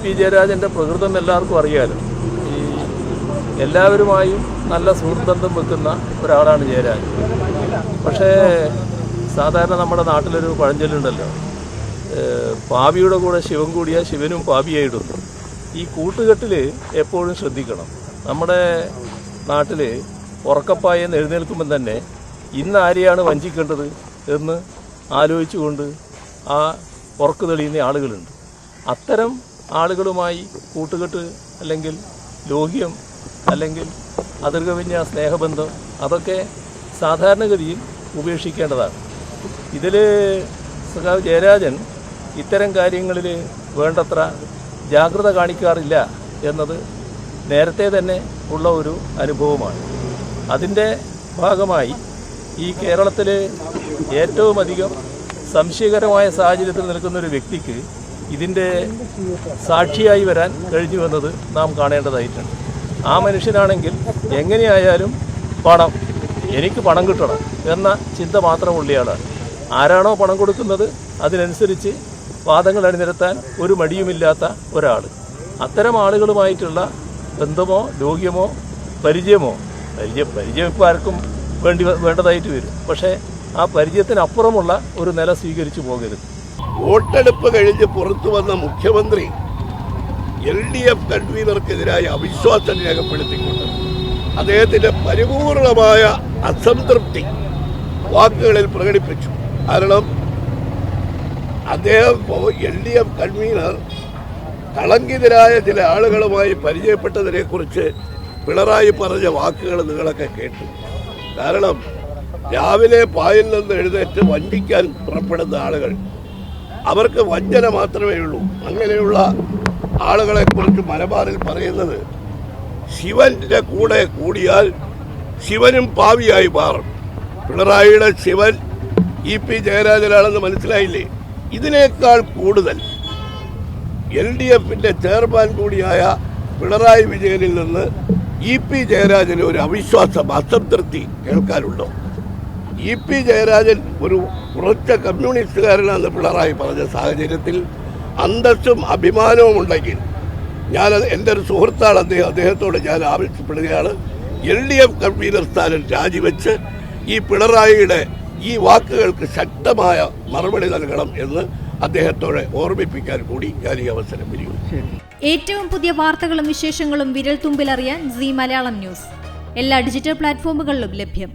P ജയരാജൻ്റെ പ്രകൃതം എല്ലാവർക്കും അറിയാലോ. ഈ എല്ലാവരുമായും നല്ല സുഹൃത്ബന്ധം വെക്കുന്ന ഒരാളാണ് ജയരാജൻ. പക്ഷേ സാധാരണ നമ്മുടെ നാട്ടിലൊരു പഴഞ്ചൊല്ലുണ്ടല്ലോ, പാപിയുടെ കൂടെ ശിവൻ കൂടിയാൽ ശിവനും പാപിയായിടുന്നു. ഈ കൂട്ടുകെട്ടിൽ എപ്പോഴും ശ്രദ്ധിക്കണം. നമ്മുടെ നാട്ടിൽ ഉറക്കപ്പായെന്ന് എഴുന്നേൽക്കുമ്പം തന്നെ ഇന്ന് ആരെയാണ് വഞ്ചിക്കേണ്ടത് എന്ന് ആലോചിച്ചുകൊണ്ട് ആ ഉറക്കു തെളിയുന്ന ആളുകളുണ്ട്. അത്തരം ആളുകളുമായി കൂട്ടുകെട്ട് അല്ലെങ്കിൽ ലോഹ്യം അല്ലെങ്കിൽ അതിർകവിഞ്ഞ സ്നേഹബന്ധം അതൊക്കെ സാധാരണഗതിയിൽ ഉപേക്ഷിക്കേണ്ടതാണ്. ഇതിൽ സഖാവ് ജയരാജൻ ഇത്തരം കാര്യങ്ങളിൽ വേണ്ടത്ര ജാഗ്രത കാണിക്കാറില്ല എന്നത് നേരത്തെ തന്നെ ഉള്ള ഒരു അനുഭവമാണ്. അതിൻ്റെ ഭാഗമായി ഈ കേരളത്തിൽ ഏറ്റവും അധികം സംശയകരമായ സാഹചര്യത്തിൽ നിൽക്കുന്നൊരു വ്യക്തിക്ക് ഇതിൻ്റെ സാക്ഷിയായി വരാൻ കഴിഞ്ഞു എന്നത് നാം കാണേണ്ടതായിട്ടുണ്ട്. ആ മനുഷ്യനാണെങ്കിൽ എങ്ങനെയായാലും എനിക്ക് പണം കിട്ടണം എന്ന ചിന്ത മാത്രമുള്ളയാളാണ്. ആരാണോ പണം കൊടുക്കുന്നത് അതിനനുസരിച്ച് വാദങ്ങൾ അണിനിരത്താൻ ഒരു മടിയുമില്ലാത്ത ഒരാൾ. അത്തരം ആളുകളുമായിട്ടുള്ള ബന്ധമോ ലോഹ്യമോ പരിചയം ഇപ്പോൾ ആർക്കും വേണ്ടതായിട്ട് വരും. പക്ഷേ ആ പരിചയത്തിനപ്പുറമുള്ള ഒരു നില സ്വീകരിച്ചു പോകരുത്. വോട്ടെടുപ്പ് കഴിഞ്ഞ് പുറത്തു വന്ന മുഖ്യമന്ത്രി LDF കൺവീനർക്കെതിരായ അവിശ്വാസം രേഖപ്പെടുത്തിക്കൊണ്ട് അദ്ദേഹത്തിന്റെ പരിപൂർണമായ അസംതൃപ്തി വാക്കുകളിൽ പ്രകടിപ്പിച്ചു. കാരണം അദ്ദേഹം LDF കൺവീനർ കളങ്കിതരായ ചില ആളുകളുമായി പരിചയപ്പെട്ടതിനെക്കുറിച്ച് പിണറായി പറഞ്ഞ വാക്കുകൾ നിങ്ങളൊക്കെ കേട്ടു. കാരണം രാവിലെ പായിൽ നിന്ന് എഴുന്നേറ്റ് വഞ്ചിക്കാൻ പുറപ്പെടുന്ന ആളുകൾ, അവർക്ക് വഞ്ചന മാത്രമേ ഉള്ളൂ. അങ്ങനെയുള്ള ആളുകളെക്കുറിച്ച് മലബാറിൽ പറയുന്നത് ശിവന്റെ കൂടെ കൂടിയാൽ ശിവനും പാവിയായി മാറും. പിണറായിയുടെ ശിവൻ പി ജയരാജനാണെന്ന് മനസ്സിലായില്ലേ? ഇതിനേക്കാൾ കൂടുതൽ LDFന്റെ ചെയർമാൻ കൂടിയായ പിണറായി വിജയനിൽ നിന്ന് പി ജയരാജന് ഒരു അവിശ്വാസം, അസംതൃപ്തി കേൾക്കാനുണ്ടോ? പി ജയരാജൻ ഒരു ഉറച്ച കമ്മ്യൂണിസ്റ്റുകാരനാണെന്ന് പിണറായി പറഞ്ഞ സാഹചര്യത്തിൽ അന്തസ്സും അഭിമാനവും ഉണ്ടെങ്കിൽ എൻ്റെ ഒരു സുഹൃത്താണ് അദ്ദേഹത്തോട് ഞാൻ ആവശ്യപ്പെടുകയാണ്, LDF കൺവീനർ സ്ഥാനം രാജിവെച്ച് പിണറായിയുടെ ഈ വാക്കുകൾക്ക് ശക്തമായ മറുപടി നൽകണം എന്ന് അദ്ദേഹത്തോടെ ഓർമ്മിപ്പിക്കാൻ കൂടി ഞാൻ ഈ അവസരം വിനിയോഗിച്ചു. ഏറ്റവും പുതിയ വാർത്തകളും വിശേഷങ്ങളും വിരൽ തുമ്പിലറിയാൻ സീ മലയാളം ന്യൂസ് എല്ലാ ഡിജിറ്റൽ പ്ലാറ്റ്ഫോമുകളിലും ലഭ്യം.